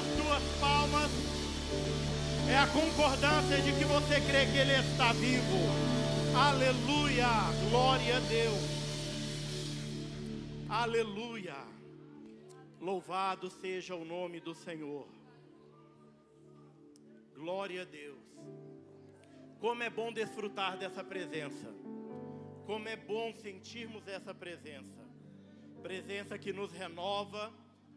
As tuas palmas é a concordância de que você crê que Ele está vivo. Aleluia, glória a Deus. Aleluia, louvado seja o nome do Senhor. Glória a Deus. Como é bom desfrutar dessa presença. Como é bom sentirmos essa presença. Presença que nos renova,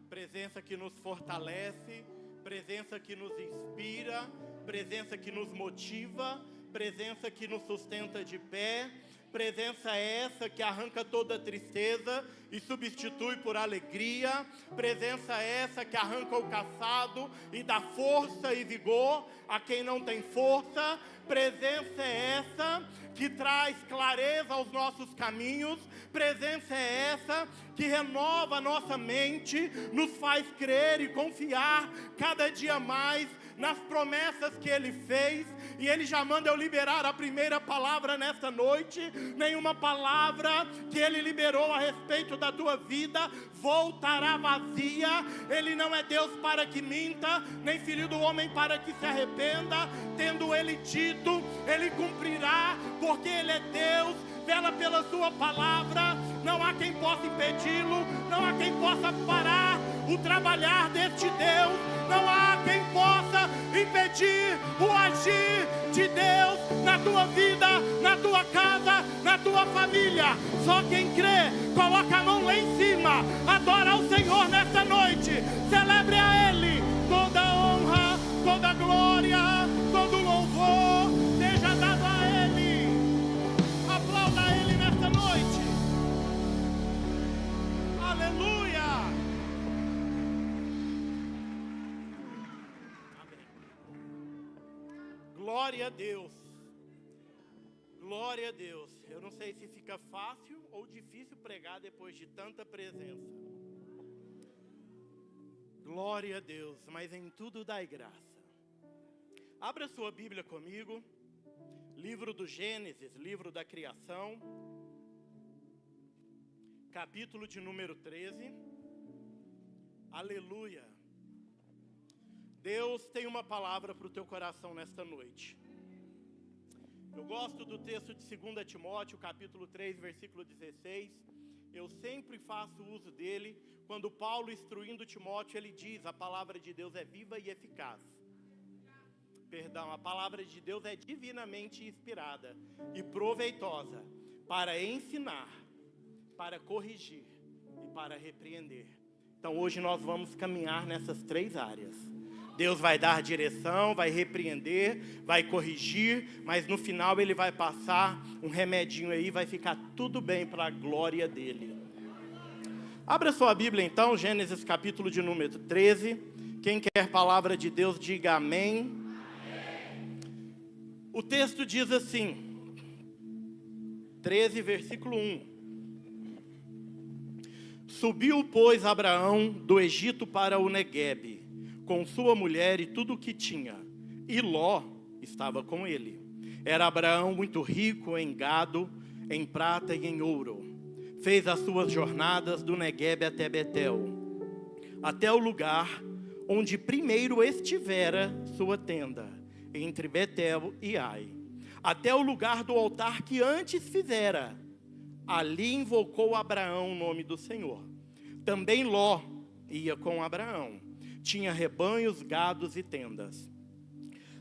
presença que nos fortalece, presença que nos inspira, presença que nos motiva, presença que nos sustenta de pé, presença essa que arranca toda tristeza e substitui por alegria, presença essa que arranca o cansado e dá força e vigor a quem não tem força, presença essa que traz clareza aos nossos caminhos, presença essa que renova a nossa mente, nos faz crer e confiar cada dia mais nas promessas que Ele fez, e Ele já manda eu liberar a primeira palavra nesta noite. Nenhuma palavra que Ele liberou a respeito da tua vida voltará vazia. Ele não é Deus para que minta, nem filho do homem para que se arrependa. Tendo Ele dito, Ele cumprirá, porque Ele é Deus, vela pela sua palavra. Não há quem possa impedi-lo, não há quem possa parar o trabalhar deste Deus, não há quem possa impedir o agir de Deus na tua vida, na tua casa, na tua família. Só quem crê, coloca a mão lá em cima, adora ao Senhor nesta noite, celebre a Ele. Toda honra, toda glória, todo louvor seja dado a Ele. Aplauda a Ele nesta noite. Aleluia. Glória a Deus. Glória a Deus. Eu não sei se fica fácil ou difícil pregar depois de tanta presença. Glória a Deus, mas em tudo dai graça. Abra sua Bíblia comigo. Livro do Gênesis, livro da criação. Capítulo de número 13. Aleluia. Deus tem uma palavra para o teu coração nesta noite. Eu gosto do texto de 2 Timóteo, capítulo 3, versículo 16. Eu sempre faço uso dele. Quando Paulo, instruindo Timóteo, ele diz: a palavra de Deus é viva e eficaz. Perdão, a palavra de Deus é divinamente inspirada e proveitosa para ensinar, para corrigir e para repreender. Então hoje nós vamos caminhar nessas três áreas. Deus vai dar direção, vai repreender, vai corrigir, mas no final Ele vai passar um remedinho aí, vai ficar tudo bem para a glória dEle. Abra sua Bíblia então, Gênesis capítulo de número 13. Quem quer palavra de Deus, diga amém. O texto diz assim, 13, versículo 1. Subiu, pois, Abraão do Egito para o Neguebe, com sua mulher e tudo o que tinha, e Ló estava com ele. Era Abraão muito rico em gado, em prata e em ouro. Fez as suas jornadas do Neguebe até Betel, até o lugar onde primeiro estivera sua tenda, entre Betel e Ai, até o lugar do altar que antes fizera. Ali invocou Abraão o nome do Senhor. Também Ló ia com Abraão. Tinha rebanhos, gados e tendas.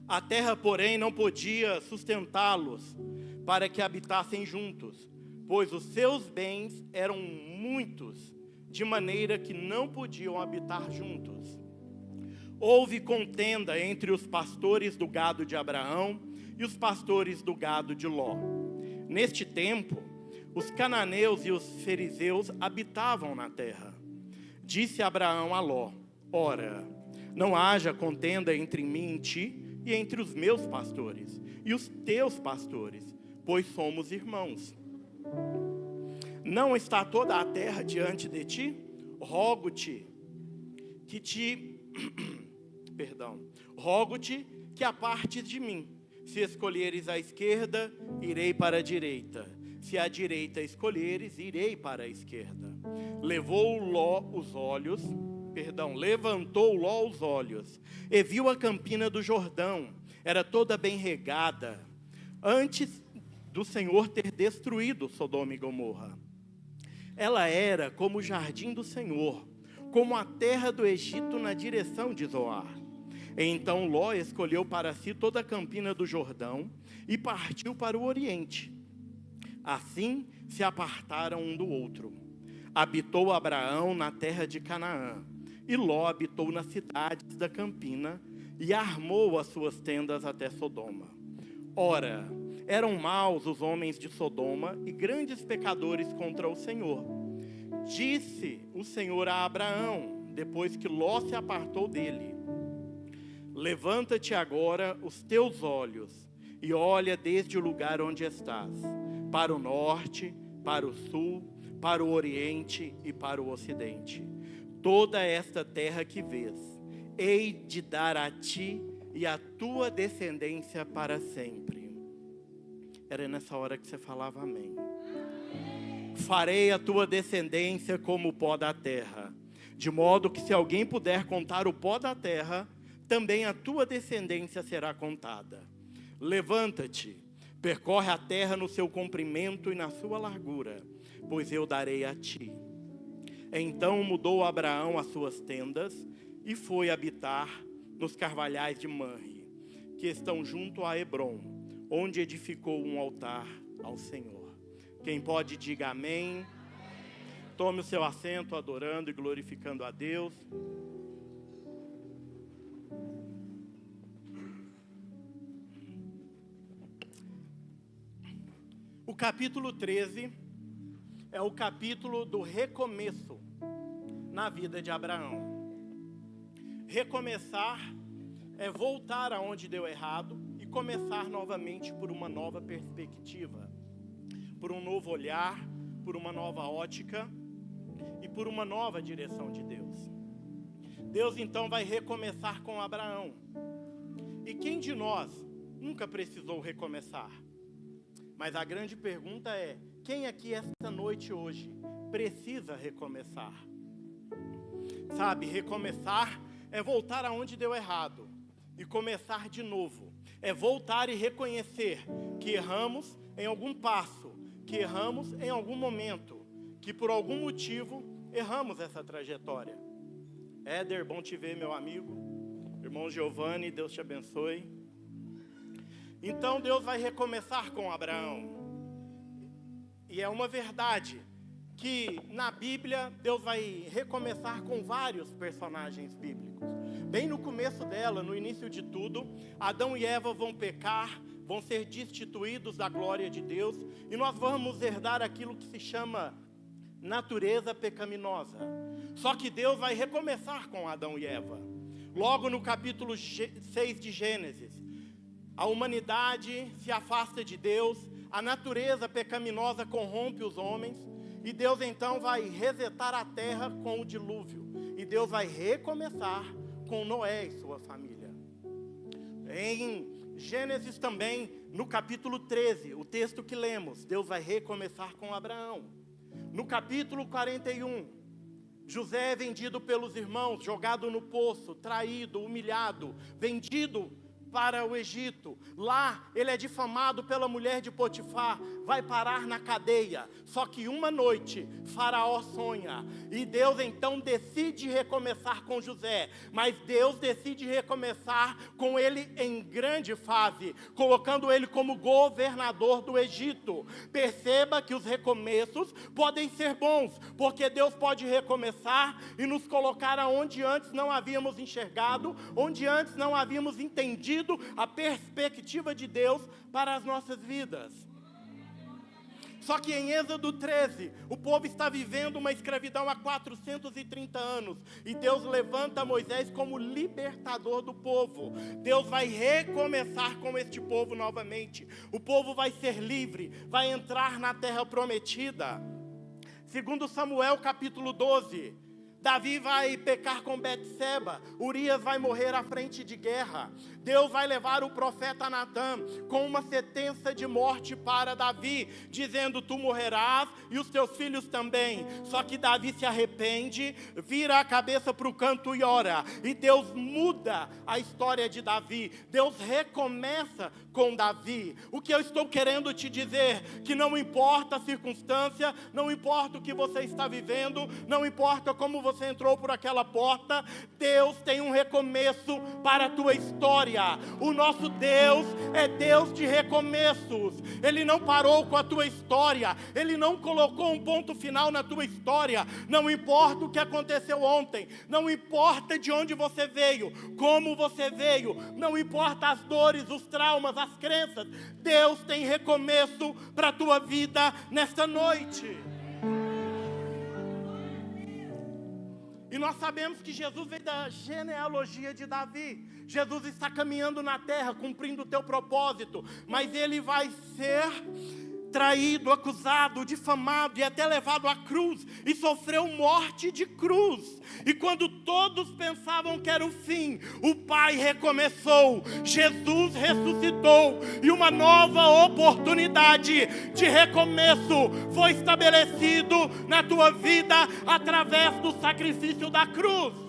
A terra, porém, não podia sustentá-los para que habitassem juntos, pois os seus bens eram muitos, de maneira que não podiam habitar juntos. Houve contenda entre os pastores do gado de Abraão e os pastores do gado de Ló. Neste tempo, os cananeus e os fariseus habitavam na terra. Disse Abraão a Ló: ora, não haja contenda entre mim e ti, e entre os meus pastores e os teus pastores, pois somos irmãos. Não está toda a terra diante de ti? Rogo-te que apartes de mim. Se escolheres a esquerda, irei para a direita. Se a direita escolheres, irei para a esquerda. Levou Ló os olhos Levantou Ló os olhos e viu a campina do Jordão, era toda bem regada, antes do Senhor ter destruído Sodoma e Gomorra. Ela era como o jardim do Senhor, como a terra do Egito na direção de Zoar. Então Ló escolheu para si toda a campina do Jordão e partiu para o oriente. Assim se apartaram um do outro. Habitou Abraão na terra de Canaã, e Ló habitou nas cidades da campina, e armou as suas tendas até Sodoma. Ora, eram maus os homens de Sodoma e grandes pecadores contra o Senhor. Disse o Senhor a Abraão, depois que Ló se apartou dele: levanta-te agora os teus olhos e olha desde o lugar onde estás, para o norte, para o sul, para o oriente e para o ocidente. Toda esta terra que vês, hei de dar a ti e à tua descendência para sempre. Era nessa hora que você falava amém. Farei a tua descendência como o pó da terra, de modo que se alguém puder contar o pó da terra, também a tua descendência será contada. Levanta-te, percorre a terra no seu comprimento e na sua largura, pois eu darei a ti. Então mudou Abraão as suas tendas e foi habitar nos carvalhais de Manre, que estão junto a Hebrom, onde edificou um altar ao Senhor. Quem pode, diga amém. Tome o seu assento, adorando e glorificando a Deus. O capítulo 13 é o capítulo do recomeço na vida de Abraão. Recomeçar é voltar aonde deu errado e começar novamente por uma nova perspectiva, por um novo olhar, por uma nova ótica e por uma nova direção de Deus. Deus então vai recomeçar com Abraão. E quem de nós nunca precisou recomeçar? Mas a grande pergunta é: quem aqui esta noite hoje precisa recomeçar? Sabe, recomeçar é voltar aonde deu errado e começar de novo. É voltar e reconhecer que erramos em algum passo, que erramos em algum momento, que por algum motivo erramos essa trajetória. Éder, bom te ver, meu amigo. Irmão Giovanni, Deus te abençoe. Então Deus vai recomeçar com Abraão. E é uma verdade que na Bíblia Deus vai recomeçar com vários personagens bíblicos. Bem no começo dela, no início de tudo, Adão e Eva vão pecar, vão ser destituídos da glória de Deus, e nós vamos herdar aquilo que se chama natureza pecaminosa. Só que Deus vai recomeçar com Adão e Eva. Logo no capítulo 6 de Gênesis, a humanidade se afasta de Deus, a natureza pecaminosa corrompe os homens, e Deus então vai resetar a terra com o dilúvio. E Deus vai recomeçar com Noé e sua família. Em Gênesis também, no capítulo 13, o texto que lemos, Deus vai recomeçar com Abraão. No capítulo 41, José é vendido pelos irmãos, jogado no poço, traído, humilhado, vendido para o Egito. Lá ele é difamado pela mulher de Potifar, vai parar na cadeia. Só que uma noite Faraó sonha e Deus então decide recomeçar com José, mas Deus decide recomeçar com ele em grande fase, colocando ele como governador do Egito. Perceba que os recomeços podem ser bons, porque Deus pode recomeçar e nos colocar aonde antes não havíamos enxergado, onde antes não havíamos entendido a perspectiva de Deus para as nossas vidas. Só que em Êxodo 13, o povo está vivendo uma escravidão há 430 anos. E Deus levanta Moisés como libertador do povo. Deus vai recomeçar com este povo novamente. O povo vai ser livre, vai entrar na terra prometida. Segundo Samuel capítulo 12, Davi vai pecar com Betseba, Urias vai morrer à frente de guerra. Deus vai levar o profeta Natã com uma sentença de morte para Davi, dizendo: tu morrerás e os teus filhos também. Só que Davi se arrepende, vira a cabeça para o canto e ora. E Deus muda a história de Davi. Deus recomeça com Davi. O que eu estou querendo te dizer, que não importa a circunstância, não importa o que você está vivendo, não importa como você entrou por aquela porta, Deus tem um recomeço para a tua história. O nosso Deus é Deus de recomeços. Ele não parou com a tua história, Ele não colocou um ponto final na tua história. Não importa o que aconteceu ontem, não importa de onde você veio, como você veio, não importa as dores, os traumas, as crenças, Deus tem recomeço para a tua vida nesta noite. E nós sabemos que Jesus veio da genealogia de Davi. Jesus está caminhando na terra, cumprindo o teu propósito. Mas ele vai ser traído, acusado, difamado e até levado à cruz. E sofreu morte de cruz. E quando todos pensavam que era o fim, o Pai recomeçou. Jesus ressuscitou. E uma nova oportunidade de recomeço foi estabelecido na tua vida através do sacrifício da cruz.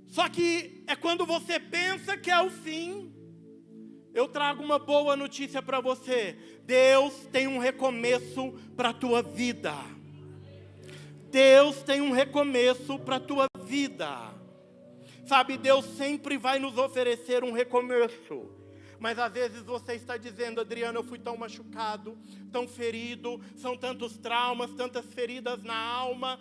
Só que é quando você pensa que é o fim, eu trago uma boa notícia para você. Deus tem um recomeço para a tua vida. Deus tem um recomeço para a tua vida. Sabe, Deus sempre vai nos oferecer um recomeço. Mas às vezes você está dizendo: Adriano, eu fui tão machucado, tão ferido, são tantos traumas, tantas feridas na alma,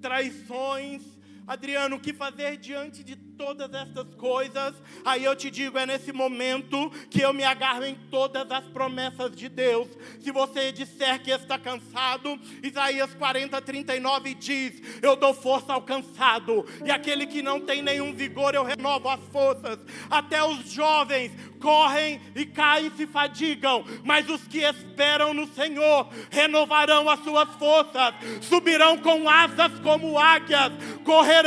traições. Adriano, o que fazer diante de todas essas coisas? Aí eu te digo, é nesse momento que eu me agarro em todas as promessas de Deus. Se você disser que está cansado, Isaías 40:39 diz: eu dou força ao cansado, e aquele que não tem nenhum vigor, eu renovo as forças. Até os jovens correm e caem e se fadigam, mas os que esperam no Senhor renovarão as suas forças, subirão com asas como águias, correrão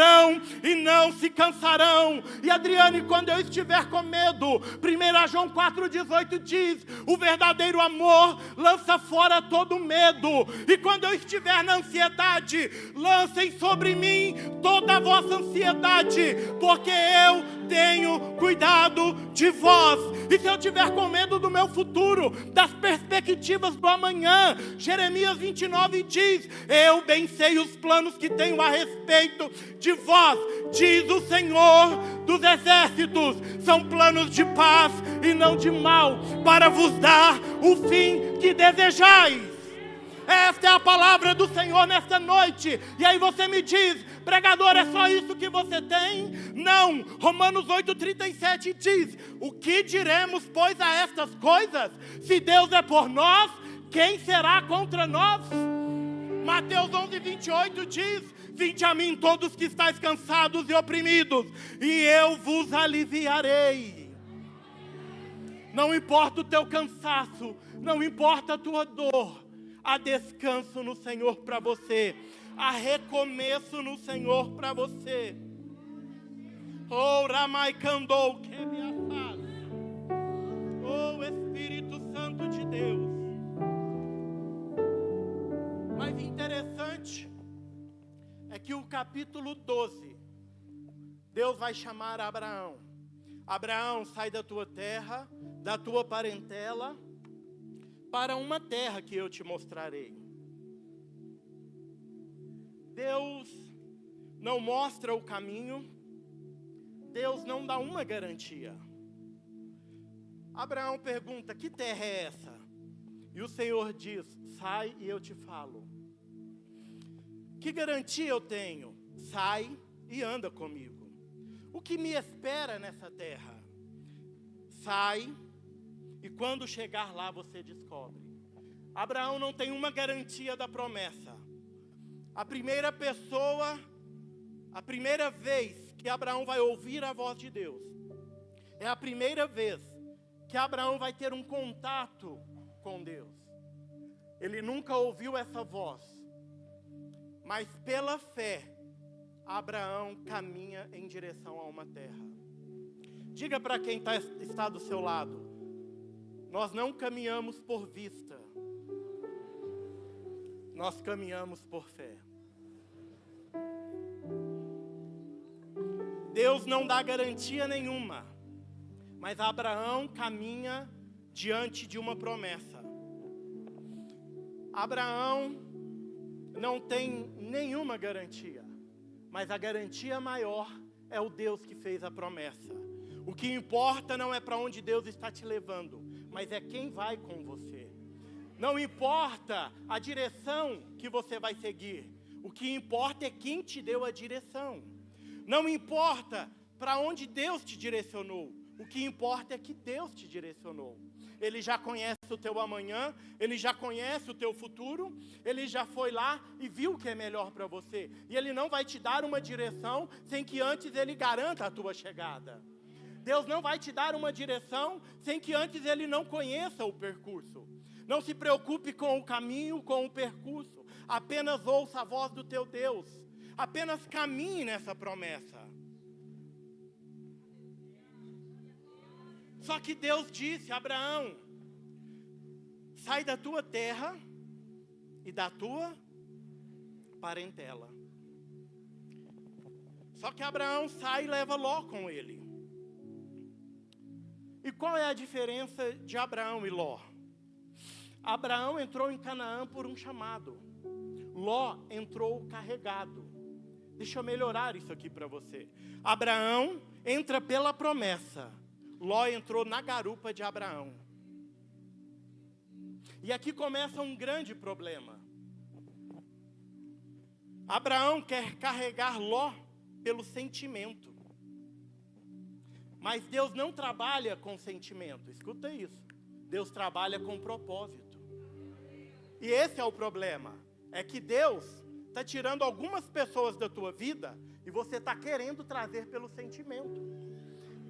e não se cansarão. E Adriane, quando eu estiver com medo, 1 João 4,18 diz: o verdadeiro amor lança fora todo medo. E quando eu estiver na ansiedade, lancem sobre mim toda a vossa ansiedade, porque eu tenho cuidado de vós. E se eu tiver com medo do meu futuro, das perspectivas do amanhã, Jeremias 29 diz: eu bem sei os planos que tenho a respeito de vós, diz o Senhor dos exércitos, são planos de paz e não de mal, para vos dar o fim que desejais. Esta é a palavra do Senhor nesta noite. E aí você me diz: pregador, é só isso que você tem? Não, Romanos 8,37 diz: o que diremos, pois, a estas coisas? Se Deus é por nós, quem será contra nós? Mateus 11:28 diz: vinde a mim todos que estáis cansados e oprimidos, e eu vos aliviarei. Não importa o teu cansaço, não importa a tua dor, há descanso no Senhor para você. Há recomeço no Senhor para você. Oh, Ramai Kandou, que me afaz. Oh, Espírito Santo de Deus. Mas interessante é que o capítulo 12, Deus vai chamar Abraão. Abraão, sai da tua terra, da tua parentela, para uma terra que eu te mostrarei. Deus não mostra o caminho, Deus não dá uma garantia. Abraão pergunta: que terra é essa? E o Senhor diz: sai e eu te falo. Que garantia eu tenho? Sai e anda comigo. O que me espera nessa terra? Sai e quando chegar lá você descobre. Abraão não tem uma garantia da promessa. A primeira vez que Abraão vai ouvir a voz de Deus, é a primeira vez que Abraão vai ter um contato com Deus. Ele nunca ouviu essa voz, mas pela fé, Abraão caminha em direção a uma terra. Diga para quem está do seu lado: nós não caminhamos por vista, nós caminhamos por fé. Deus não dá garantia nenhuma, mas Abraão caminha diante de uma promessa. Abraão não tem nenhuma garantia, mas a garantia maior é o Deus que fez a promessa. O que importa não é para onde Deus está te levando, mas é quem vai com você. Não importa a direção que você vai seguir, o que importa é quem te deu a direção. Não importa para onde Deus te direcionou, o que importa é que Deus te direcionou. Ele já conhece o teu amanhã, Ele já conhece o teu futuro, Ele já foi lá e viu o que é melhor para você. E Ele não vai te dar uma direção sem que antes Ele garanta a tua chegada. Deus não vai te dar uma direção sem que antes Ele não conheça o percurso. Não se preocupe com o caminho, com o percurso. Apenas ouça a voz do teu Deus. Apenas caminhe nessa promessa. Só que Deus disse: Abraão, sai da tua terra e da tua parentela. Só que Abraão sai e leva Ló com ele. E qual é a diferença de Abraão e Ló? Abraão entrou em Canaã por um chamado. Ló entrou carregado. Deixa eu melhorar isso aqui para você. Abraão entra pela promessa. Ló entrou na garupa de Abraão. E aqui começa um grande problema. Abraão quer carregar Ló pelo sentimento. Mas Deus não trabalha com sentimento. Escuta isso. Deus trabalha com propósito. E esse é o problema. É que Deus está tirando algumas pessoas da tua vida e você está querendo trazer pelo sentimento.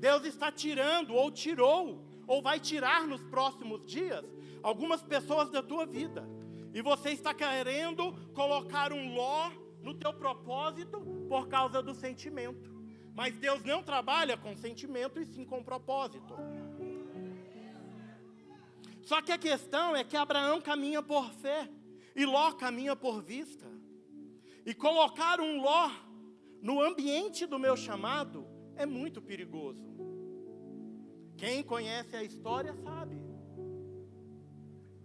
Deus está tirando, ou tirou, ou vai tirar nos próximos dias, algumas pessoas da tua vida. E você está querendo colocar um Ló no teu propósito por causa do sentimento. Mas Deus não trabalha com sentimento e sim com propósito. Só que a questão é que Abraão caminha por fé e Ló caminha por vista. E colocar um Ló no ambiente do meu chamado é muito perigoso. Quem conhece a história sabe.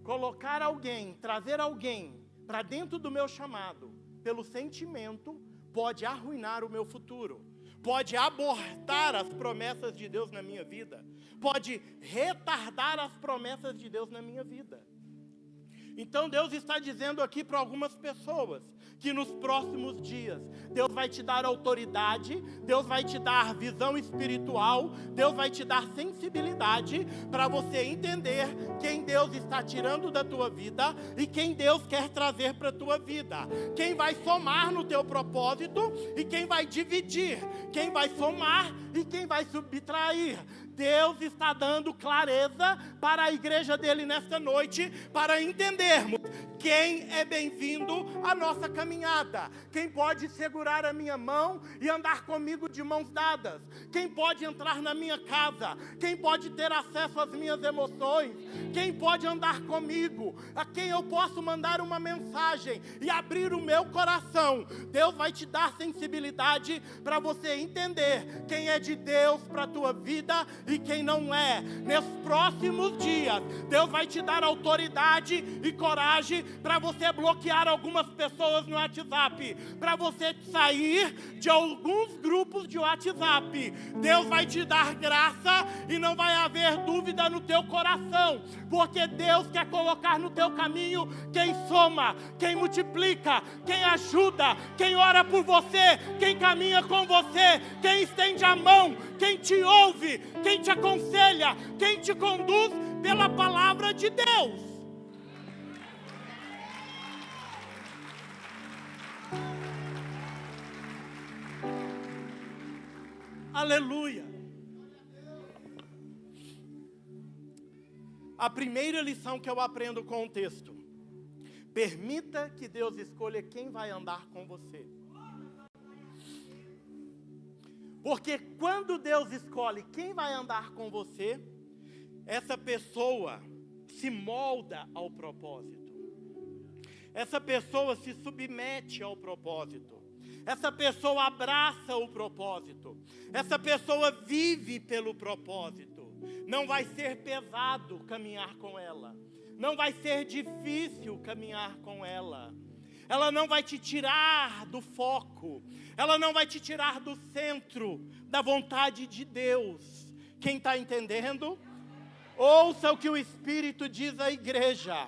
Colocar alguém, trazer alguém para dentro do meu chamado pelo sentimento pode arruinar o meu futuro. Pode abortar as promessas de Deus na minha vida. Pode retardar as promessas de Deus na minha vida. Então Deus está dizendo aqui para algumas pessoas que nos próximos dias Deus vai te dar autoridade, Deus vai te dar visão espiritual, Deus vai te dar sensibilidade para você entender quem Deus está tirando da tua vida e quem Deus quer trazer para a tua vida. Quem vai somar no teu propósito e quem vai dividir, quem vai somar e quem vai subtrair. Deus está dando clareza para a igreja dele nesta noite, para entendermos quem é bem-vindo à nossa caminhada, quem pode segurar a minha mão e andar comigo de mãos dadas, quem pode entrar na minha casa, quem pode ter acesso às minhas emoções, quem pode andar comigo, a quem eu posso mandar uma mensagem e abrir o meu coração. Deus vai te dar sensibilidade para você entender quem é de Deus para a tua vida e quem não é. Nos próximos dias, Deus vai te dar autoridade e coragem para você bloquear algumas pessoas no WhatsApp, para você sair de alguns grupos de WhatsApp. Deus vai te dar graça e não vai haver dúvida no teu coração, porque Deus quer colocar no teu caminho quem soma, quem multiplica, quem ajuda, quem ora por você, quem caminha com você, quem estende a mão, quem te ouve, quem te aconselha, quem te conduz pela palavra de Deus. Aleluia. A primeira lição que eu aprendo com o texto: permita que Deus escolha quem vai andar com você. Porque quando Deus escolhe quem vai andar com você, essa pessoa se molda ao propósito. Essa pessoa se submete ao propósito. Essa pessoa abraça o propósito. Essa pessoa vive pelo propósito. Não vai ser pesado caminhar com ela. Não vai ser difícil caminhar com ela. Ela não vai te tirar do foco. Ela não vai te tirar do centro da vontade de Deus. Quem está entendendo? Ouça o que o Espírito diz à igreja.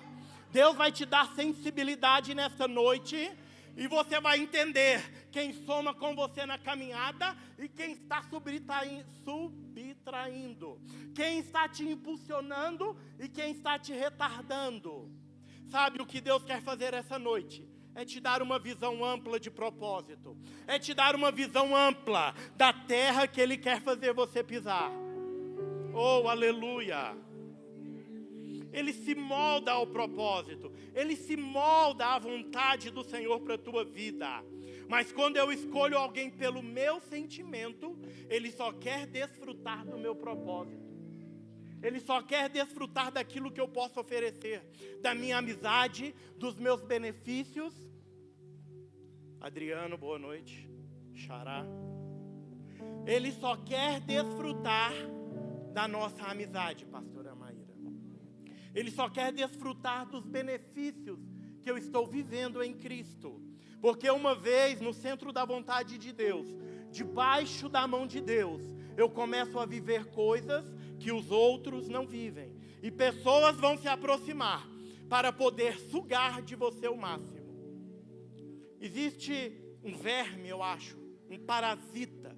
Deus vai te dar sensibilidade nesta noite e você vai entender quem soma com você na caminhada e quem está subtraindo. Quem está te impulsionando e quem está te retardando. Sabe o que Deus quer fazer essa noite? É te dar uma visão ampla de propósito. É te dar uma visão ampla da terra que Ele quer fazer você pisar. Oh, aleluia! Ele se molda ao propósito. Ele se molda à vontade do Senhor para a tua vida. Mas quando eu escolho alguém pelo meu sentimento, Ele só quer desfrutar do meu propósito. Ele só quer desfrutar daquilo que eu posso oferecer. Da minha amizade, dos meus benefícios. Adriano, boa noite. Xará. Ele só quer desfrutar da nossa amizade, pastora Maíra. Ele só quer desfrutar dos benefícios que eu estou vivendo em Cristo. Porque uma vez no centro da vontade de Deus, debaixo da mão de Deus, eu começo a viver coisas que os outros não vivem. E pessoas vão se aproximar para poder sugar de você o máximo. Existe um verme, eu acho, um parasita,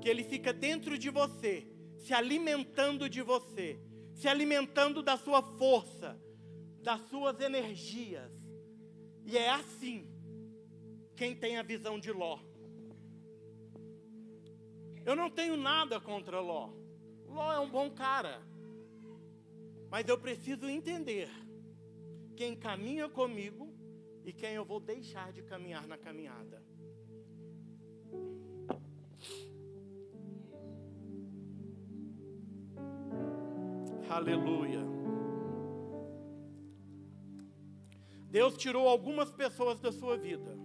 que ele fica dentro de você, se alimentando de você, se alimentando da sua força, das suas energias. E é assim quem tem a visão de Ló. Eu não tenho nada contra Ló. Ló é um bom cara. Mas eu preciso entender quem caminha comigo e quem eu vou deixar de caminhar na caminhada. Aleluia. Deus tirou algumas pessoas da sua vida.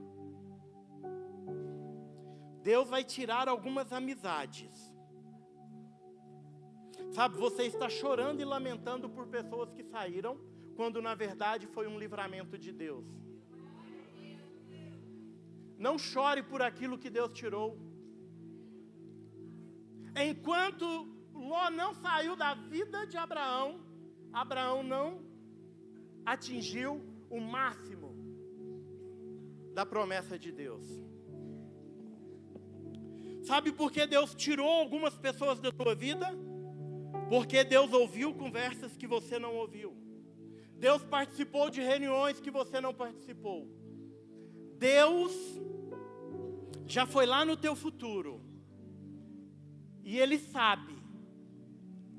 Deus vai tirar algumas amizades. Sabe, você está chorando e lamentando por pessoas que saíram, quando na verdade foi um livramento de Deus. Não chore por aquilo que Deus tirou. Enquanto Ló não saiu da vida de Abraão, Abraão não atingiu o máximo da promessa de Deus. Sabe por que Deus tirou algumas pessoas da tua vida? Porque Deus ouviu conversas que você não ouviu. Deus participou de reuniões que você não participou. Deus já foi lá no teu futuro. E Ele sabe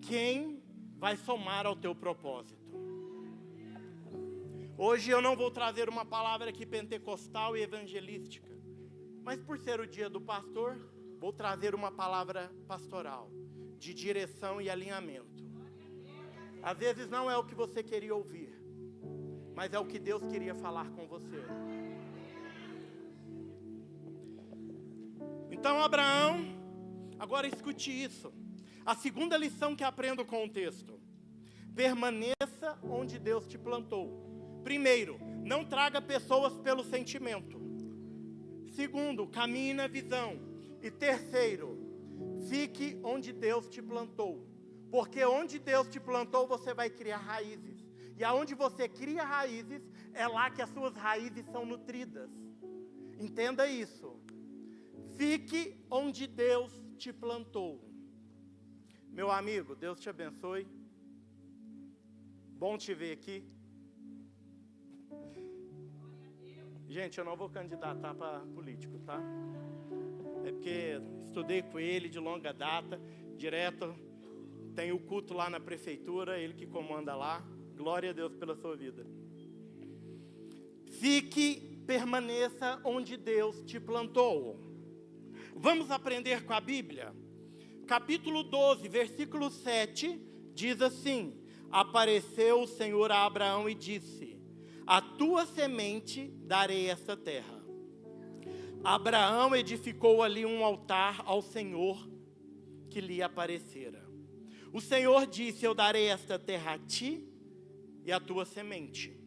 quem vai somar ao teu propósito. Hoje eu não vou trazer uma palavra aqui pentecostal e evangelística, mas por ser o dia do pastor, vou trazer uma palavra pastoral, de direção e alinhamento. Às vezes não é o que você queria ouvir, mas é o que Deus queria falar com você. Então Abraão, agora escute isso. A segunda lição que aprendo com o texto: permaneça onde Deus te plantou. Primeiro, não traga pessoas pelo sentimento. Segundo, caminhe na visão. E terceiro, fique onde Deus te plantou. Porque onde Deus te plantou, você vai criar raízes. E aonde você cria raízes, é lá que as suas raízes são nutridas. Entenda isso. Fique onde Deus te plantou. Meu amigo, Deus te abençoe. Bom te ver aqui. Gente, eu não vou candidatar para político, tá? É porque estudei com ele de longa data, direto. Tem o culto lá na prefeitura, ele que comanda lá. Glória a Deus pela sua vida. Fique, permaneça onde Deus te plantou. Vamos aprender com a Bíblia? Capítulo 12, versículo 7, diz assim: apareceu o Senhor a Abraão e disse: a tua semente darei esta terra. Abraão edificou ali um altar ao Senhor que lhe aparecera. O Senhor disse: eu darei esta terra a ti e a tua semente.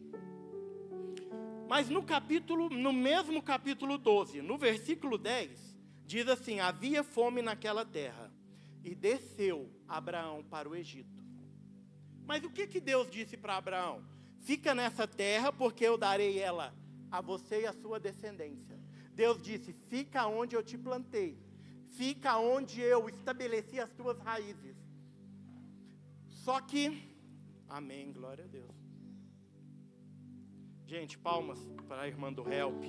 Mas no mesmo capítulo 12, no versículo 10, diz assim: havia fome naquela terra e desceu Abraão para o Egito. Mas o que Deus disse para Abraão? Fica nessa terra, porque eu darei ela a você e a sua descendência. Deus disse: fica onde eu te plantei, fica onde eu estabeleci as tuas raízes. Só que, amém, glória a Deus. Gente, palmas para a irmã do Help.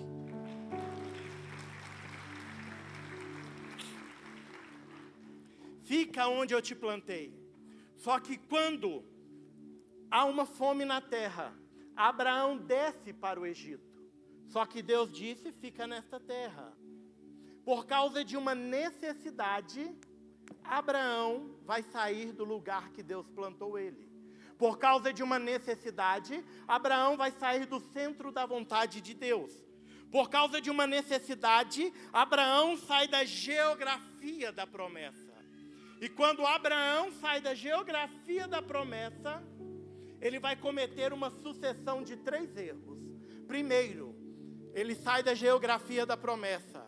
Fica onde eu te plantei. Só que quando há uma fome na terra, Abraão desce para o Egito. Só que Deus disse: fica nesta terra. Por causa de uma necessidade, Abraão vai sair do lugar que Deus plantou ele. Por causa de uma necessidade, Abraão vai sair do centro da vontade de Deus. Por causa de uma necessidade, Abraão sai da geografia da promessa. E quando Abraão sai da geografia da promessa, ele vai cometer uma sucessão de 3 erros. Primeiro, ele sai da geografia da promessa.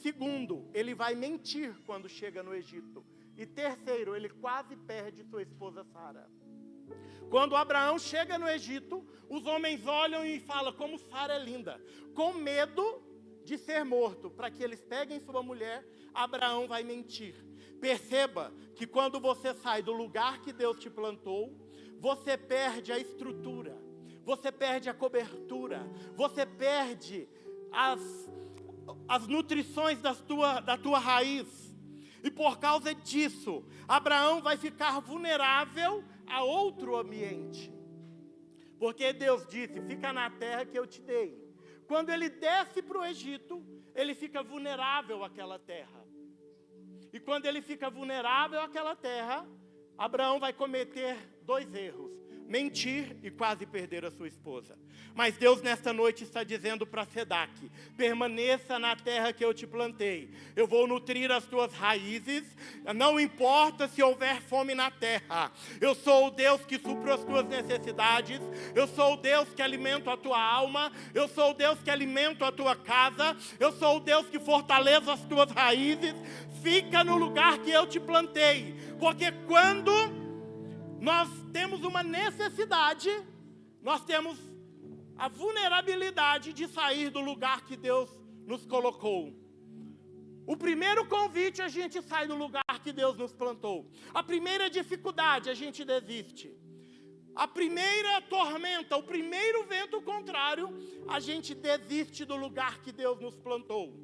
Segundo, ele vai mentir quando chega no Egito. E terceiro, ele quase perde sua esposa Sara. Quando Abraão chega no Egito, os homens olham e falam: como Sara é linda. Com medo de ser morto, para que eles peguem sua mulher, Abraão vai mentir. Perceba que quando você sai do lugar que Deus te plantou, você perde a estrutura, você perde a cobertura, você perde as nutrições da tua raiz. E por causa disso, Abraão vai ficar vulnerável a outro ambiente. Porque Deus disse: fica na terra que eu te dei. Quando ele desce para o Egito, ele fica vulnerável àquela terra. E quando ele fica vulnerável àquela terra, Abraão vai cometer 2 erros: mentir e quase perder a sua esposa. Mas Deus nesta noite está dizendo para Sedaque: permaneça na terra que eu te plantei. Eu vou nutrir as tuas raízes, não importa se houver fome na terra. Eu sou o Deus que supre as tuas necessidades. Eu sou o Deus que alimento a tua alma. Eu sou o Deus que alimento a tua casa. Eu sou o Deus que fortalece as tuas raízes. Fica no lugar que eu te plantei. Porque quando nós temos uma necessidade, nós temos a vulnerabilidade de sair do lugar que Deus nos colocou. O primeiro convite, a gente sai do lugar que Deus nos plantou. A primeira dificuldade, a gente desiste. A primeira tormenta, o primeiro vento contrário, a gente desiste do lugar que Deus nos plantou.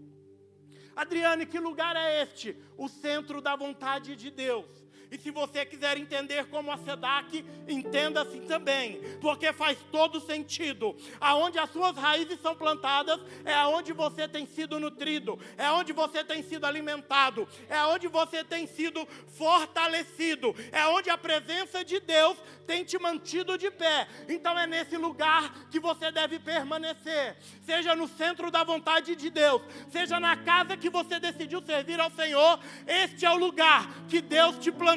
Adriane, que lugar é este? O centro da vontade de Deus. E se você quiser entender como a Sedaque, entenda assim também, porque faz todo sentido. Aonde as suas raízes são plantadas, é aonde você tem sido nutrido, é onde você tem sido alimentado, é onde você tem sido fortalecido, é onde a presença de Deus tem te mantido de pé. Então é nesse lugar que você deve permanecer, seja no centro da vontade de Deus, seja na casa que você decidiu servir ao Senhor. Este é o lugar que Deus te plantou.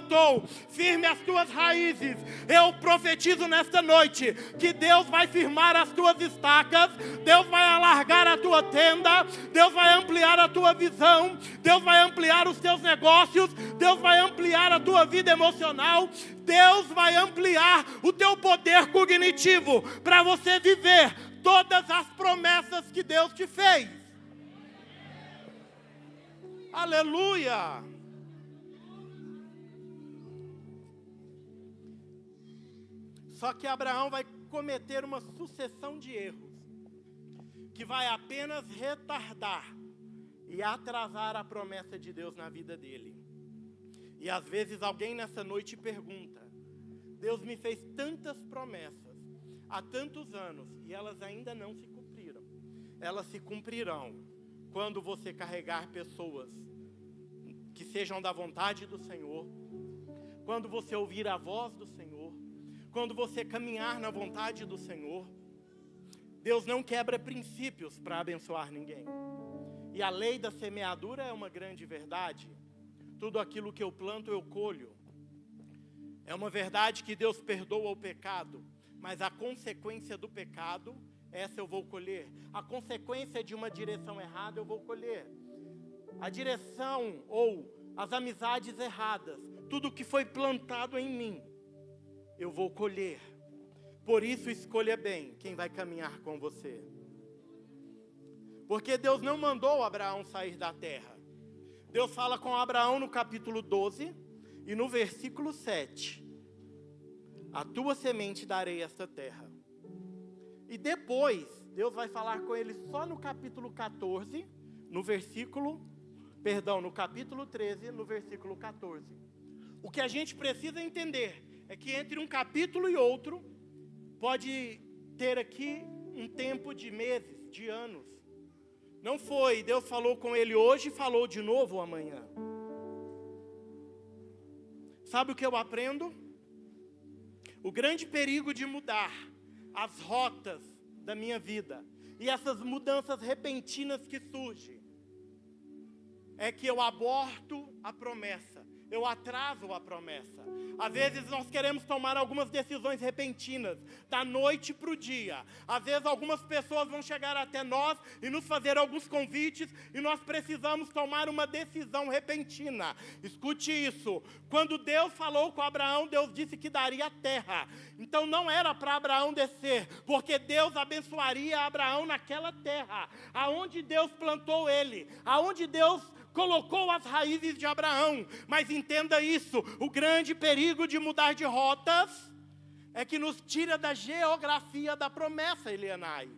Firme as tuas raízes. Eu profetizo nesta noite que Deus vai firmar as tuas estacas, Deus vai alargar a tua tenda, Deus vai ampliar a tua visão, Deus vai ampliar os teus negócios, Deus vai ampliar a tua vida emocional, Deus vai ampliar o teu poder cognitivo para você viver todas as promessas que Deus te fez. Aleluia! Só que Abraão vai cometer uma sucessão de erros que vai apenas retardar e atrasar a promessa de Deus na vida dele. E às vezes alguém nessa noite pergunta: Deus me fez tantas promessas há tantos anos e elas ainda não se cumpriram. Elas se cumprirão quando você carregar pessoas que sejam da vontade do Senhor, quando você ouvir a voz do Senhor, quando você caminhar na vontade do Senhor, Deus não quebra princípios para abençoar ninguém. E a lei da semeadura é uma grande verdade. Tudo aquilo que eu planto, eu colho. É uma verdade que Deus perdoa o pecado, mas a consequência do pecado, essa eu vou colher. A consequência de uma direção errada, eu vou colher. A direção ou as amizades erradas, tudo que foi plantado em mim, eu vou colher. Por isso, escolha bem quem vai caminhar com você. Porque Deus não mandou Abraão sair da terra. Deus fala com Abraão no capítulo 12 e no versículo 7. A tua semente darei esta terra. E depois, Deus vai falar com ele só no capítulo 14, no capítulo 13, no versículo 14. O que a gente precisa entender é que entre um capítulo e outro, pode ter aqui um tempo de meses, de anos. Não foi, Deus falou com ele hoje e falou de novo amanhã. Sabe o que eu aprendo? O grande perigo de mudar as rotas da minha vida e essas mudanças repentinas que surgem é que eu aborto a promessa, eu atraso a promessa. Às vezes nós queremos tomar algumas decisões repentinas, da noite para o dia. Às vezes algumas pessoas vão chegar até nós e nos fazer alguns convites e nós precisamos tomar uma decisão repentina. Escute isso. Quando Deus falou com Abraão, Deus disse que daria a terra. Então não era para Abraão descer, porque Deus abençoaria Abraão naquela terra, aonde Deus plantou ele, aonde Deus colocou as raízes de Abraão. Mas entenda isso, o grande perigo de mudar de rotas é que nos tira da geografia da promessa, Elianai.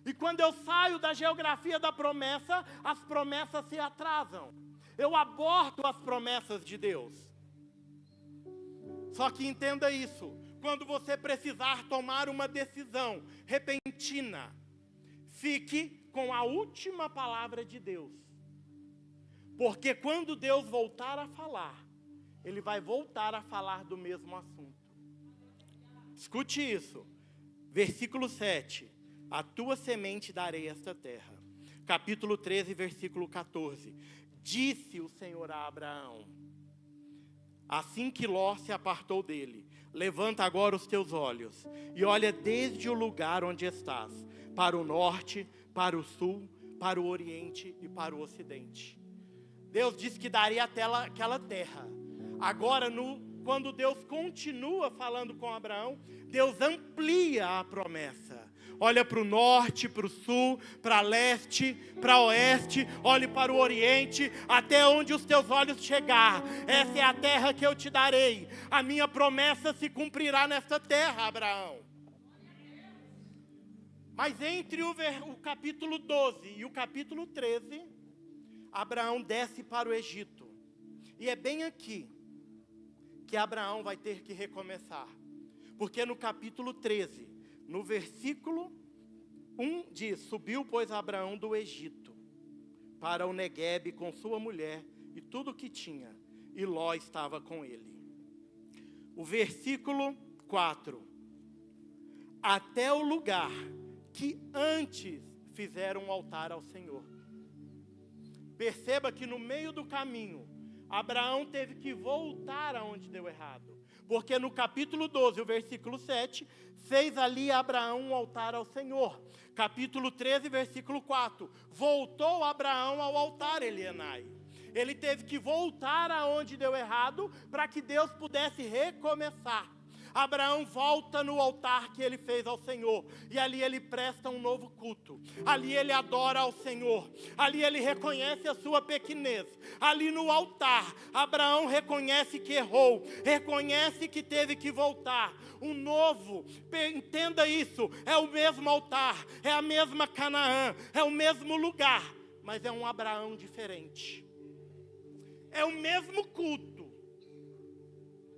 E quando eu saio da geografia da promessa, as promessas se atrasam. Eu aborto as promessas de Deus. Só que entenda isso, quando você precisar tomar uma decisão repentina, fique com a última palavra de Deus. Porque quando Deus voltar a falar, Ele vai voltar a falar do mesmo assunto. Escute isso. Versículo 7. A tua semente darei esta terra. Capítulo 13, versículo 14. Disse o Senhor a Abraão, assim que Ló se apartou dele: levanta agora os teus olhos e olha desde o lugar onde estás, para o norte, para o sul, para o oriente e para o ocidente. Deus disse que daria aquela terra. Agora, quando Deus continua falando com Abraão, Deus amplia a promessa. Olha para o norte, para o sul, para leste, para oeste, olhe para o oriente, até onde os teus olhos chegar. Essa é a terra que eu te darei. A minha promessa se cumprirá nesta terra, Abraão. Mas entre o capítulo 12 e o capítulo 13... Abraão desce para o Egito. E é bem aqui que Abraão vai ter que recomeçar. Porque no capítulo 13, no versículo 1 diz: subiu, pois, Abraão do Egito para o Neguebe com sua mulher e tudo o que tinha, e Ló estava com ele. O versículo 4: até o lugar que antes fizeram um altar ao Senhor. Perceba que no meio do caminho, Abraão teve que voltar aonde deu errado. Porque no capítulo 12, o versículo 7, fez ali Abraão um altar ao Senhor. Capítulo 13, versículo 4, voltou Abraão ao altar, Elianai. Ele teve que voltar aonde deu errado para que Deus pudesse recomeçar. Abraão volta no altar que ele fez ao Senhor, e ali ele presta um novo culto, ali ele adora ao Senhor, ali ele reconhece a sua pequenez. Ali no altar, Abraão reconhece que errou, reconhece que teve que voltar. Um novo, entenda isso, é o mesmo altar, é a mesma Canaã, é o mesmo lugar, mas é um Abraão diferente. É o mesmo culto,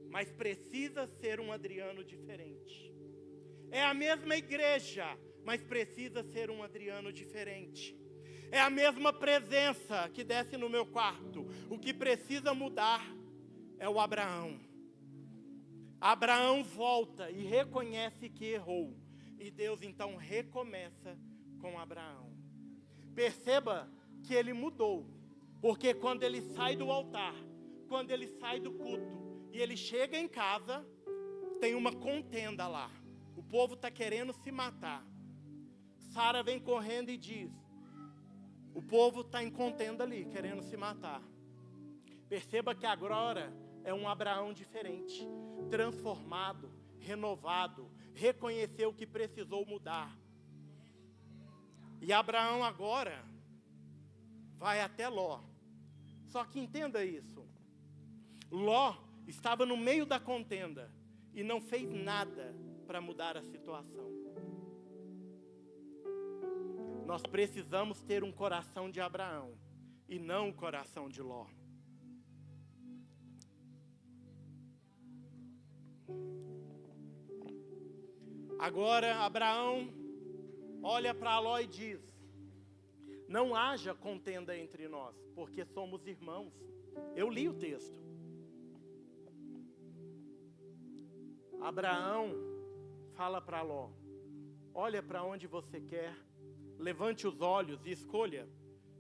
mas precisa ser um Adriano diferente. É a mesma igreja, mas precisa ser um Adriano diferente. É a mesma presença que desce no meu quarto. O que precisa mudar é o Abraão. Abraão volta e reconhece que errou. E Deus então recomeça com Abraão. Perceba que ele mudou. Porque quando ele sai do altar, quando ele sai do culto e ele chega em casa, tem uma contenda lá. O povo está querendo se matar. Sara vem correndo e diz: o povo está em contenda ali, querendo se matar. Perceba que agora é um Abraão diferente, transformado, renovado, reconheceu que precisou mudar. E Abraão agora vai até Ló. Só que entenda isso. Ló estava no meio da contenda e não fez nada para mudar a situação. Nós precisamos ter um coração de Abraão e não um coração de Ló. Agora Abraão olha para Ló e diz: não haja contenda entre nós, porque somos irmãos. Eu li o texto. Abraão fala para Ló: olha para onde você quer, levante os olhos e escolha.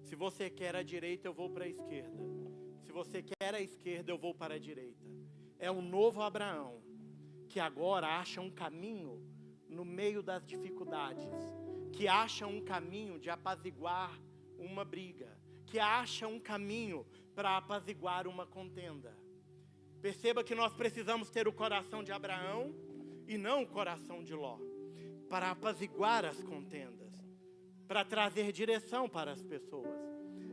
Se você quer a direita, eu vou para a esquerda. Se você quer a esquerda, eu vou para a direita. É um novo Abraão, que agora acha um caminho no meio das dificuldades, que acha um caminho de apaziguar uma briga, que acha um caminho para apaziguar uma contenda. Perceba que nós precisamos ter o coração de Abraão e não o coração de Ló, para apaziguar as contendas, para trazer direção para as pessoas.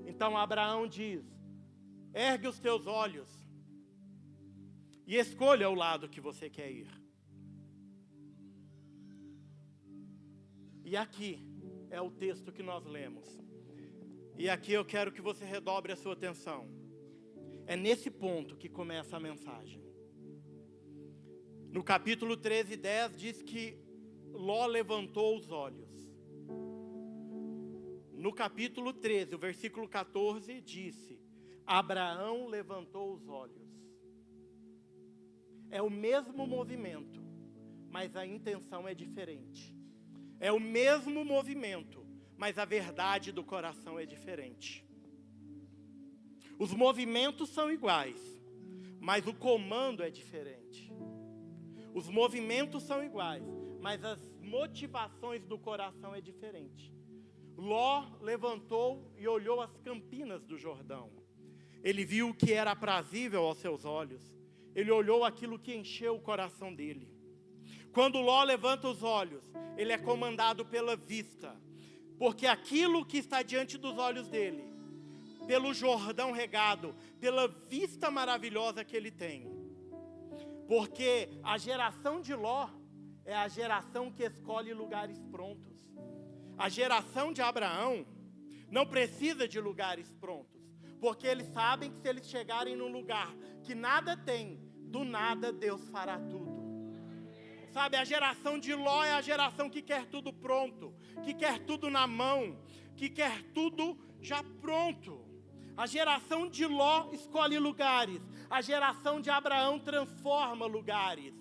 Então Abraão diz: ergue os teus olhos e escolha o lado que você quer ir. E aqui é o texto que nós lemos. E aqui eu quero que você redobre a sua atenção. É nesse ponto que começa a mensagem. No capítulo 13, 10 diz que Ló levantou os olhos. No capítulo 13, o versículo 14, disse: Abraão levantou os olhos. É o mesmo movimento, mas a intenção é diferente. É o mesmo movimento, mas a verdade do coração é diferente. Os movimentos são iguais, mas o comando é diferente. Os movimentos são iguais, mas as motivações do coração é diferente. Ló levantou e olhou as campinas do Jordão. Ele viu o que era aprazível aos seus olhos. Ele olhou aquilo que encheu o coração dele. Quando Ló levanta os olhos, ele é comandado pela vista. Porque aquilo que está diante dos olhos dele, pelo Jordão regado, pela vista maravilhosa que ele tem. Porque a geração de Ló é a geração que escolhe lugares prontos. A geração de Abraão não precisa de lugares prontos, porque eles sabem que se eles chegarem num lugar que nada tem, do nada Deus fará tudo. Sabe, a geração de Ló é a geração que quer tudo pronto, que quer tudo na mão, que quer tudo já pronto. A geração de Ló escolhe lugares, a geração de Abraão transforma lugares.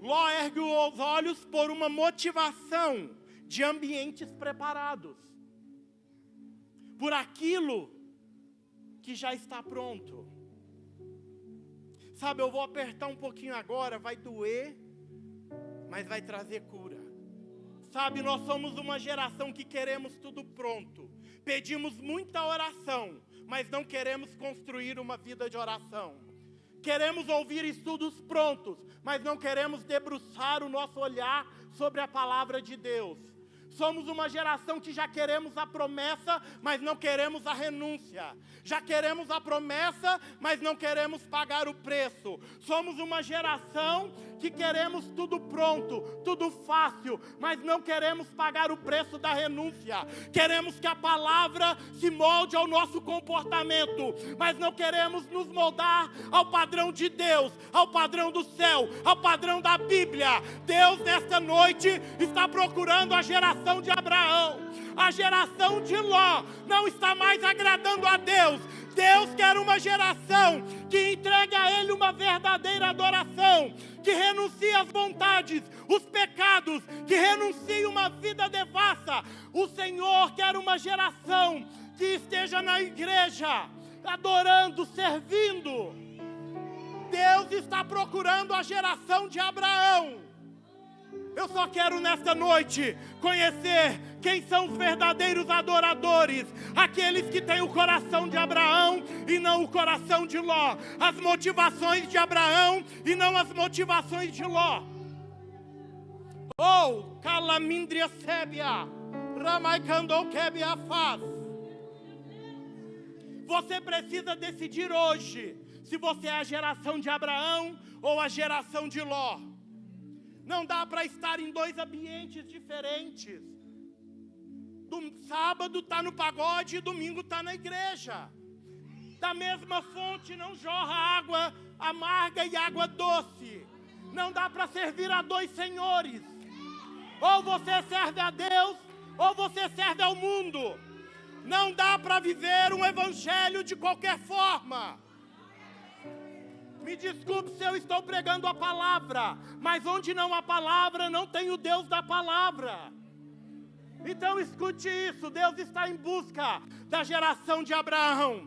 Ló ergue os olhos por uma motivação de ambientes preparados, por aquilo que já está pronto. Sabe, eu vou apertar um pouquinho agora, vai doer, mas vai trazer cura. Sabe, nós somos uma geração que queremos tudo pronto. Pedimos muita oração, mas não queremos construir uma vida de oração. Queremos ouvir estudos prontos, mas não queremos debruçar o nosso olhar sobre a palavra de Deus. Somos uma geração que já queremos a promessa, mas não queremos a renúncia. Já queremos a promessa, mas não queremos pagar o preço. Somos uma geração que queremos tudo pronto, tudo fácil, mas não queremos pagar o preço da renúncia. Queremos que a palavra se molde ao nosso comportamento, mas não queremos nos moldar ao padrão de Deus, ao padrão do céu, ao padrão da Bíblia. Deus, nesta noite, está procurando a geração de Abraão. A geração de Ló não está mais agradando a Deus. Deus quer uma geração que entregue a Ele uma verdadeira adoração, que renuncie às vontades, os pecados, que renuncie uma vida devassa. O Senhor quer uma geração que esteja na igreja, adorando, servindo. Deus está procurando a geração de Abraão. Eu só quero nesta noite conhecer quem são os verdadeiros adoradores, aqueles que têm o coração de Abraão e não o coração de Ló, as motivações de Abraão e não as motivações de Ló. Oh, calamindria sébia, ramaicandou quebia faz. Você precisa decidir hoje se você é a geração de Abraão ou a geração de Ló. Não dá para estar em dois ambientes diferentes. Sábado está no pagode e domingo está na igreja. Da mesma fonte não jorra água amarga e água doce. Não dá para servir a dois senhores. Ou você serve a Deus, ou você serve ao mundo. Não dá para viver um evangelho de qualquer forma. Me desculpe se eu estou pregando a palavra, mas onde não há palavra, não tem o Deus da palavra. Então escute isso, Deus está em busca da geração de Abraão,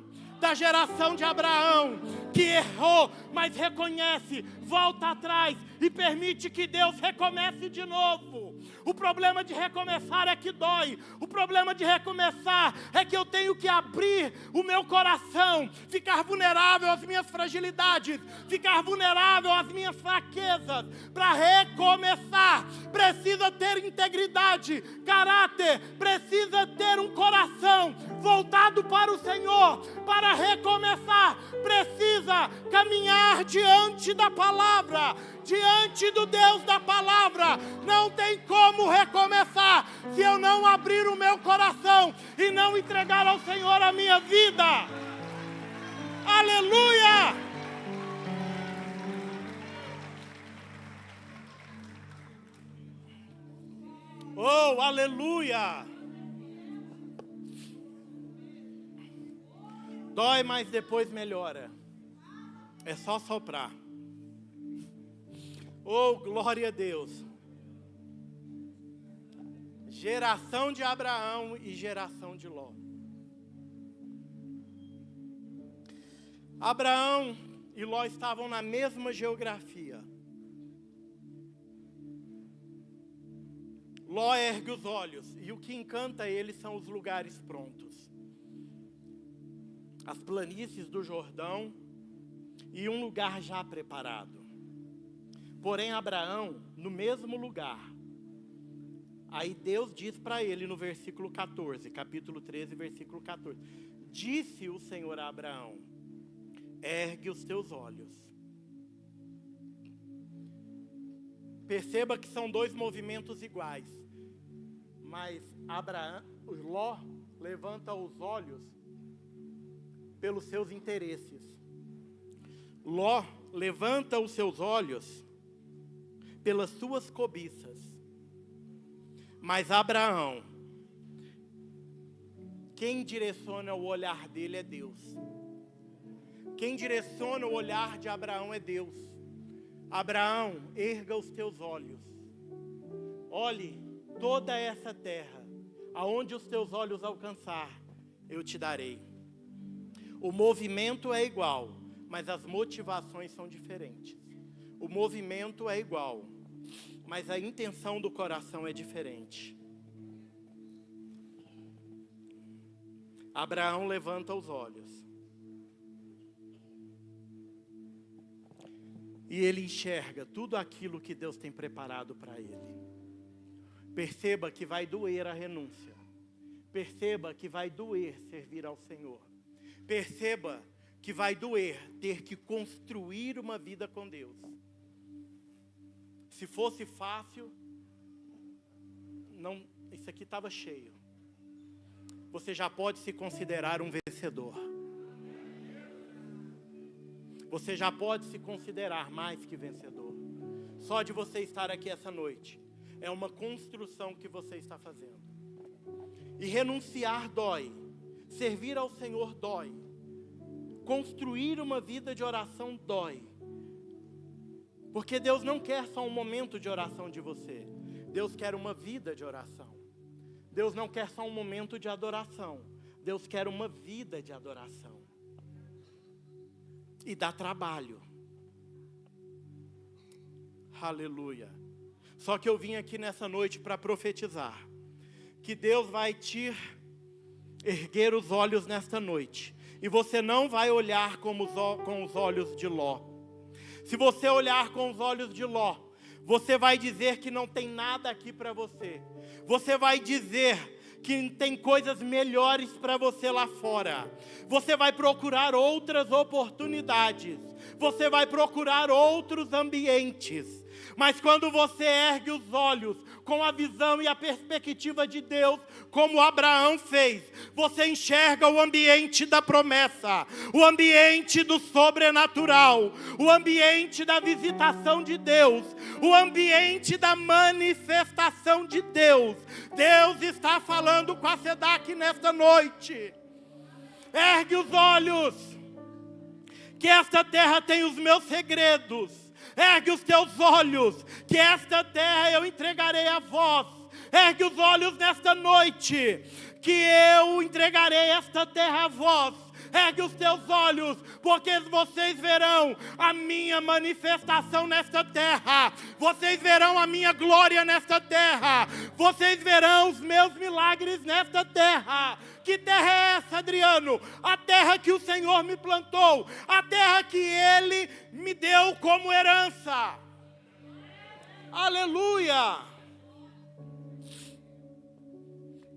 que errou, mas reconhece, volta atrás e permite que Deus recomece de novo. O problema de recomeçar é que dói. O problema de recomeçar é que eu tenho que abrir o meu coração, ficar vulnerável às minhas fragilidades, ficar vulnerável às minhas fraquezas. Para recomeçar, precisa ter integridade, caráter, precisa ter um coração voltado para o Senhor. Para recomeçar, precisa caminhar diante da palavra, diante do Deus da palavra. Não tem como recomeçar se eu não abrir o meu coração e não entregar ao Senhor a minha vida. Aleluia! Oh, aleluia! Dói, mas depois melhora. É só soprar. Oh, glória a Deus. Geração de Abraão e geração de Ló. Abraão e Ló estavam na mesma geografia. Ló ergue os olhos e o que encanta ele são os lugares prontos. As planícies do Jordão e um lugar já preparado. Porém, Abraão, no mesmo lugar, aí Deus diz para ele no versículo 14, capítulo 13, versículo 14: disse o Senhor a Abraão, ergue os teus olhos. Perceba que são dois movimentos iguais, mas Ló levanta os olhos pelos seus interesses. Ló levanta os seus olhos pelas suas cobiças. Mas Abraão, quem direciona o olhar dele é Deus. Quem direciona o olhar de Abraão é Deus. Abraão, erga os teus olhos. Olhe toda essa terra, aonde os teus olhos alcançar, eu te darei. O movimento é igual, mas as motivações são diferentes. O movimento é igual, mas a intenção do coração é diferente. Abraão levanta os olhos. E ele enxerga tudo aquilo que Deus tem preparado para ele. Perceba que vai doer a renúncia. Perceba que vai doer servir ao Senhor. Perceba que vai doer ter que construir uma vida com Deus. Se fosse fácil, não, isso aqui estava cheio. Você já pode se considerar um vencedor. Você já pode se considerar mais que vencedor. Só de você estar aqui essa noite é uma construção que você está fazendo. E renunciar dói. Servir ao Senhor dói. Construir uma vida de oração dói. Porque Deus não quer só um momento de oração de você. Deus quer uma vida de oração. Deus não quer só um momento de adoração. Deus quer uma vida de adoração. E dá trabalho. Aleluia. Só que eu vim aqui nessa noite para profetizar que Deus vai te erguer os olhos nesta noite. E você não vai olhar com os olhos de Ló. Se você olhar com os olhos de Ló, você vai dizer que não tem nada aqui para você. Você vai dizer que tem coisas melhores para você lá fora. Você vai procurar outras oportunidades. Você vai procurar outros ambientes. Mas quando você ergue os olhos com a visão e a perspectiva de Deus, como Abraão fez, você enxerga o ambiente da promessa, o ambiente do sobrenatural, o ambiente da visitação de Deus, o ambiente da manifestação de Deus. Deus está falando com a SEDAC nesta noite. Ergue os olhos, que esta terra tem os meus segredos. Ergue os teus olhos, que esta terra eu entregarei a vós. Ergue os olhos nesta noite, que eu entregarei esta terra a vós. Ergue os teus olhos, porque vocês verão a minha manifestação nesta terra. Vocês verão a minha glória nesta terra. Vocês verão os meus milagres nesta terra. Que terra é essa, Adriano? A terra que o Senhor me plantou. A terra que Ele me deu como herança. Aleluia!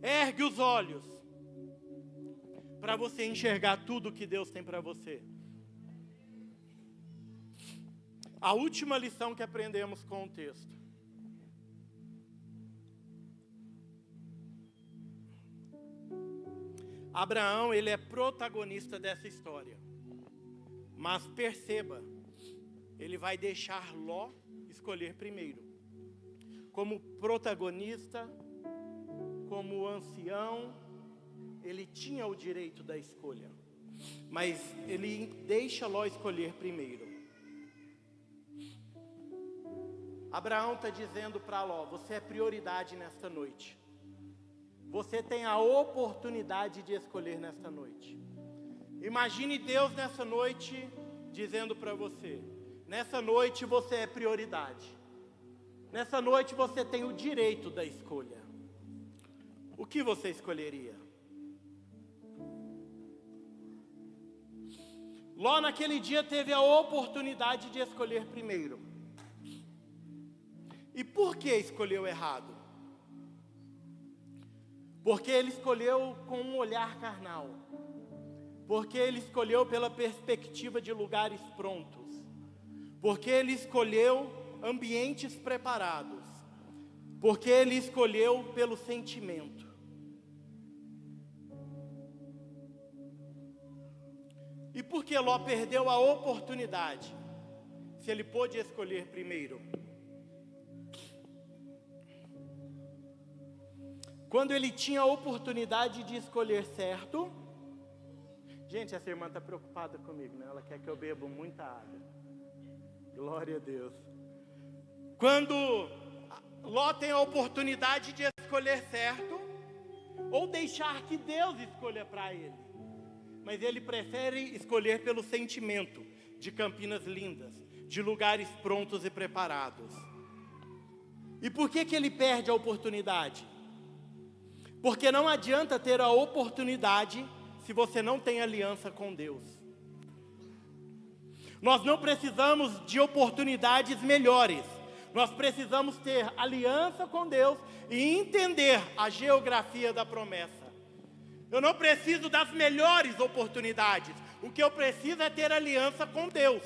Ergue os olhos para você enxergar tudo que Deus tem para você. A última lição que aprendemos com o texto. Abraão, ele é protagonista dessa história. Mas perceba, ele vai deixar Ló escolher primeiro. Como protagonista, como ancião, ele tinha o direito da escolha. Mas ele deixa Ló escolher primeiro. Abraão está dizendo para Ló, você é prioridade nesta noite. Você tem a oportunidade de escolher nesta noite. Imagine Deus nessa noite dizendo para você, nessa noite você é prioridade. Nessa noite você tem o direito da escolha. O que você escolheria? Ló naquele dia teve a oportunidade de escolher primeiro. E por que escolheu errado? Porque ele escolheu com um olhar carnal. Porque ele escolheu pela perspectiva de lugares prontos. Porque ele escolheu ambientes preparados. Porque ele escolheu pelo sentimento. E por que Ló perdeu a oportunidade? Se ele pôde escolher primeiro. Quando ele tinha a oportunidade de escolher certo. Gente, essa irmã está preocupada comigo, né? Ela quer que eu beba muita água. Glória a Deus. Quando Ló tem a oportunidade de escolher certo, ou deixar que Deus escolha para ele. Mas ele prefere escolher pelo sentimento de Campinas lindas, de lugares prontos e preparados. E por que ele perde a oportunidade? Porque não adianta ter a oportunidade se você não tem aliança com Deus. Nós não precisamos de oportunidades melhores. Nós precisamos ter aliança com Deus e entender a geografia da promessa. Eu não preciso das melhores oportunidades. O que eu preciso é ter aliança com Deus.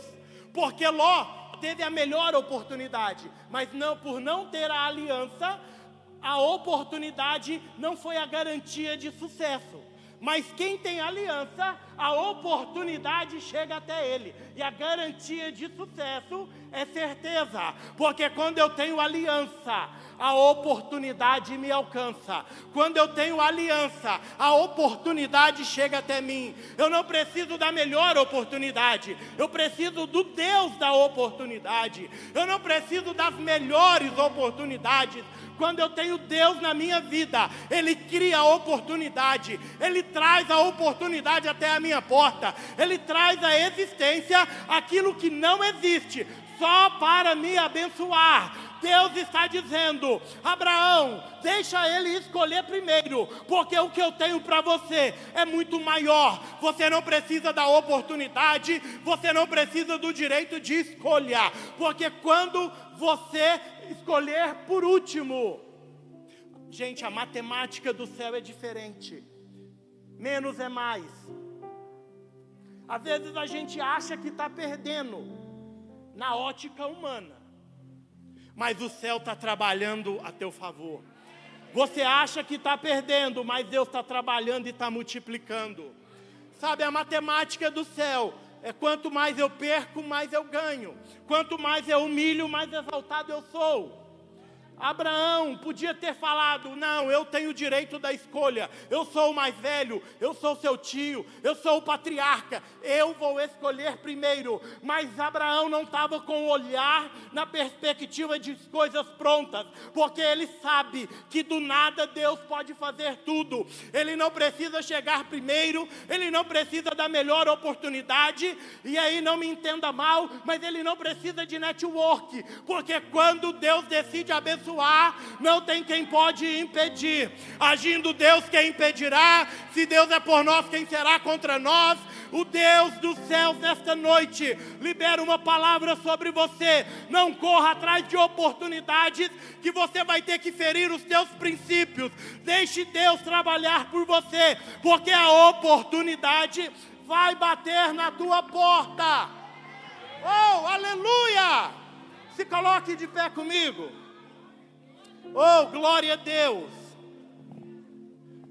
Porque Ló teve a melhor oportunidade, mas não, por não ter a aliança, a oportunidade não foi a garantia de sucesso. Mas quem tem aliança, a oportunidade chega até ele. E a garantia de sucesso é certeza. Porque quando eu tenho aliança, a oportunidade me alcança. Quando eu tenho aliança, a oportunidade chega até mim. Eu não preciso da melhor oportunidade, eu preciso do Deus da oportunidade. Eu não preciso das melhores oportunidades. Quando eu tenho Deus na minha vida, Ele cria a oportunidade, Ele traz a oportunidade até a minha porta, Ele traz à existência aquilo que não existe, só para me abençoar. Deus está dizendo: Abraão, deixa ele escolher primeiro, porque o que eu tenho para você é muito maior. Você não precisa da oportunidade, você não precisa do direito de escolha, porque quando você escolher por último, gente, a matemática do céu é diferente. Menos é mais. Às vezes a gente acha que está perdendo na ótica humana, mas o céu está trabalhando a teu favor. Você acha que está perdendo, mas Deus está trabalhando e está multiplicando. Sabe, a matemática do céu é: quanto mais eu perco, mais eu ganho. Quanto mais eu humilho, mais exaltado eu sou. Abraão podia ter falado: não, eu tenho o direito da escolha, eu sou o mais velho, eu sou seu tio, eu sou o patriarca, eu vou escolher primeiro. Mas Abraão não estava com o olhar na perspectiva de coisas prontas, porque ele sabe que do nada Deus pode fazer tudo. Ele não precisa chegar primeiro, ele não precisa da melhor oportunidade, e aí não me entenda mal, mas ele não precisa de network, porque quando Deus decide abençoar, não tem quem pode impedir. Agindo Deus, quem impedirá? Se Deus é por nós, quem será contra nós? O Deus dos céus nesta noite libera uma palavra sobre você. Não corra atrás de oportunidades que você vai ter que ferir os teus princípios. Deixe Deus trabalhar por você, porque a oportunidade vai bater na tua porta. Oh, aleluia! Se coloque de pé comigo. Oh, glória a Deus!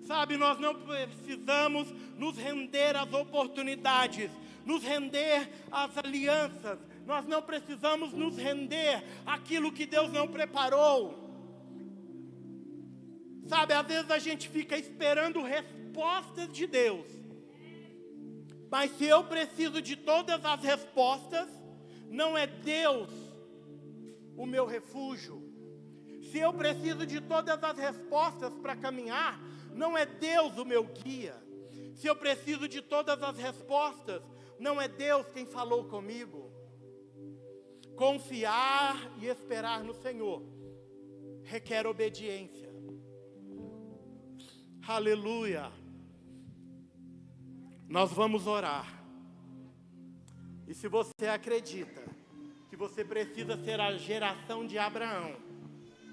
Sabe, nós não precisamos nos render às oportunidades, nos render às alianças. Nós não precisamos nos render àquilo que Deus não preparou. Sabe, às vezes a gente fica esperando respostas de Deus. Mas se eu preciso de todas as respostas, não é Deus o meu refúgio. Se eu preciso de todas as respostas para caminhar, não é Deus o meu guia. Se eu preciso de todas as respostas, não é Deus quem falou comigo. Confiar e esperar no Senhor requer obediência. Aleluia. Nós vamos orar. E se você acredita que você precisa ser a geração de Abraão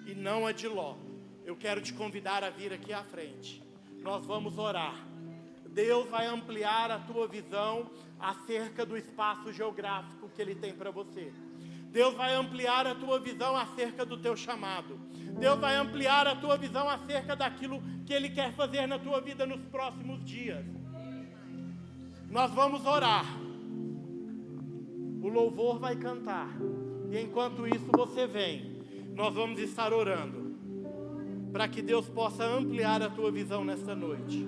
e não a de Ló, eu quero te convidar a vir aqui à frente. Nós vamos orar. Deus vai ampliar a tua visão acerca do espaço geográfico que Ele tem para você. Deus vai ampliar a tua visão acerca do teu chamado. Deus vai ampliar a tua visão acerca daquilo que Ele quer fazer na tua vida nos próximos dias. Nós vamos orar. O louvor vai cantar. E enquanto isso você vem, nós vamos estar orando para que Deus possa ampliar a tua visão nesta noite.